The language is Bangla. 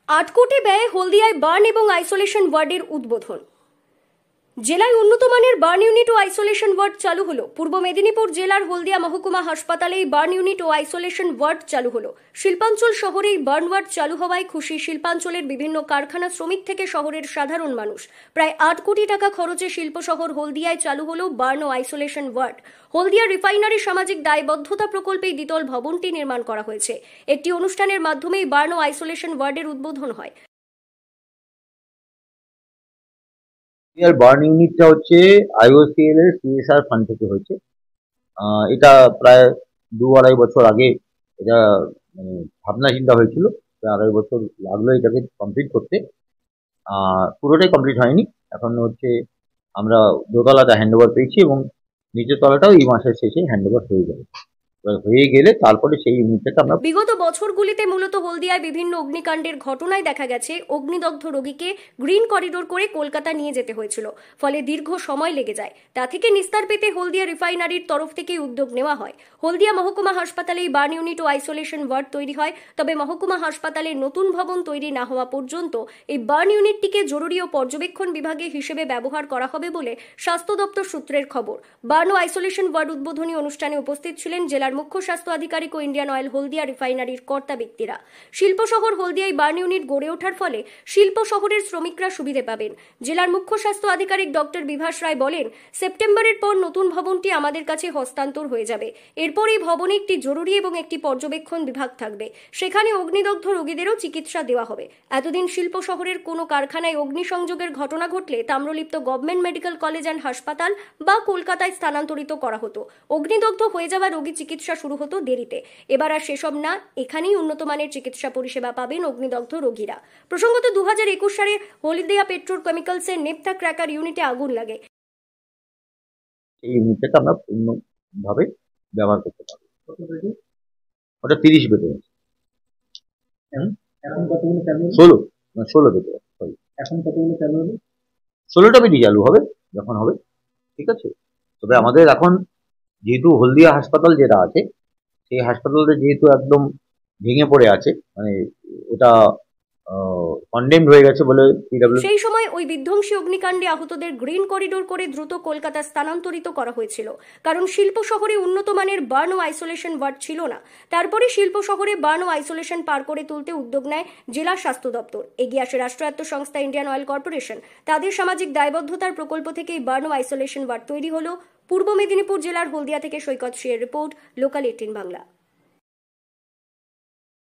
8 কোটি ব্যয়ে হলদিয়ায় বার্ন এবং আইসোলেশন ওয়ার্ডের উদ্বোধন। জেলায় উন্নত মানের বার্ন ইউনিট ও আইসোলেশন ওয়ার্ড চালু হলো। পূর্ব মেদিনীপুর জেলার হলদিয়া মহকুমা হাসপাতালে বার্ন ইউনিট ও আইসোলেশন ওয়ার্ড চালু হলো। শিল্পাঞ্চল শহরে বার্ন ওয়ার্ড চালু হওয়ায় খুশি শিল্পাঞ্চলের বিভিন্ন কারখানা শ্রমিক থেকে শহরের সাধারণ মানুষ। প্রায় 8 কোটি টাকা খরচে শিল্প শহর হলদিয়ায় চালু হলো বার্ন ও আইসোলেশন ওয়ার্ড। হলদিয়া রিফাইনারি সামাজিক দায়বদ্ধতা প্রকল্পে দ্বিতল ভবনটি নির্মাণ করা হয়েছে। একটি অনুষ্ঠানের মাধ্যমে বার্ন ও আইসোলেশন ওয়ার্ডের উদ্বোধন হয়। বার্ন ইউনিটটা হচ্ছে IOCL এর CSR ফান্ড থেকে হয়েছে। এটা প্রায় 2-2.5 বছর আগে এটা ভাবনা চিন্তা হয়েছিল। প্রায় 2.5 বছর লাগলো এটাকে কমপ্লিট করতে। পুরোটাই কমপ্লিট হয়নি, এখন হচ্ছে আমরা দোতলাটা হ্যান্ডওভার পেয়েছি এবং নিচের তলাটাও এই মাসের শেষে হ্যান্ডওভার হয়ে যাবে। হয়ে গেলে তারপরে সেই ইউনিটটাকে আমরা বিগত বছরগুলিতে মূলত হলদিয়ায় বিভিন্ন অগ্নিকাণ্ডের ঘটনায় দেখা গেছে অগ্নিদগ্ধ রোগীকে গ্রিন করিডোর করে কলকাতা নিয়ে যেতে হয়েছিল, ফলে দীর্ঘ সময় লেগে যায়। তা থেকে নিস্তার পেতে হলদিয়া রিফাইনারির তরফ থেকে উদ্যোগ নেওয়া হয়। হলদিয়া মহকুমা হাসপাতালেই বার্ন ইউনিট ও আইসোলেশন ওয়ার্ড তৈরি হয়। তবে মহকুমা হাসপাতালে নতুন ভবন তৈরি না হওয়া পর্যন্ত এই বার্ন ইউনিটটিকে জরুরি ও পর্যবেক্ষণ বিভাগে হিসেবে ব্যবহার করা হবে বলে স্বাস্থ্য দপ্তর সূত্রের খবর। বার্ন ও আইসোলেশন ওয়ার্ড উদ্বোধনী অনুষ্ঠানে উপস্থিত ছিলেন জেলার মুখ্য স্বাস্থ্য আধিকারিক ও ইন্ডিয়ান অয়েল হলদিয়া রিফাইনারির কর্তা ব্যক্তিরা। শিল্প শহর হলদিয়ায় বার্ন ইউনিট গড়ে ওঠার ফলে শিল্প শহরের শ্রমিকরা সুবিধে পাবেন। জেলার মুখ্য স্বাস্থ্য আধিকারিক ডক্টর বিভাস রায় বলেন, সেপ্টেম্বরের পর নতুন ভবনটি আমাদের কাছে হস্তান্তর হয়ে যাবে। এরপর এই ভবনে একটি জরুরি এবং একটি পর্যবেক্ষণ বিভাগ থাকবে। সেখানে অগ্নিদগ্ধ রোগীদেরও চিকিৎসা দেওয়া হবে। এতদিন শিল্প শহরের কোনো কারখানায় অগ্নিসংযোগের ঘটনা ঘটলে Tamralipta government medical college and হাসপাতাল বা কলকাতায় স্থানান্তরিত করা হতো। অগ্নিদগ্ধ হয়ে যাওয়া রোগী চিকিৎসা শুরু হতো দেরিতে। এবার আর সেসব না, এখানেই উন্নত মানের চিকিৎসা পরিষেবা পাবেন অগ্নিদগ্ধ রোগীরা। প্রসঙ্গত 2021 সালে হলদিয়া পেট্রোকেমিক্যালসের নেপথা ক্র্যাকার ইউনিটে আগুন লাগে। এই ইউনিটটাকে আমরা পূর্ণভাবে ব্যবহার করতে পারবো। ওটা 30 বেডের আছে। এখন কতগুলো চালু হলো? 16 বেডের আছে। এখন কতগুলো চালু হলো? 16টা বেডই চালু হবে যখন হবে, ঠিক আছে। তবে আমাদের এখন যেহেতু হলদিয়া হাসপাতাল যেটা আছে, সেই হাসপাতালটা যেহেতু একদম ভেঙে পড়ে আছে, মানে ওটা কন্ডেমড হয়ে গেছে বলে সেই সময় ওই বিধ্বংসী অগ্নিকাণ্ডে আহতদের গ্রিন করিডোর করে দ্রুত কলকাতা স্থানান্তরিত করা হয়েছিল, কারণ শিল্প শহরে উন্নত মানের বার্ন ও আইসোলেশন ওয়ার্ড ছিল না। তারপরে শিল্প শহরে বার্ন ও আইসোলেশন পার করে তুলতে উদ্যোগ নেয় জেলা স্বাস্থ্য দপ্তর। এগিয়ে আসে রাষ্ট্রায়ত্ত সংস্থা ইন্ডিয়ান অয়েল কর্পোরেশন। তাদের সামাজিক দায়বদ্ধতার প্রকল্প থেকে বার্ন ও আইসোলেশন ওয়ার্ড তৈরি হলো। পূর্ব মেদিনীপুর জেলার হলদিয়া থেকে সৈকত সিংয়ের রিপোর্ট, লোকাল 18 বাংলা।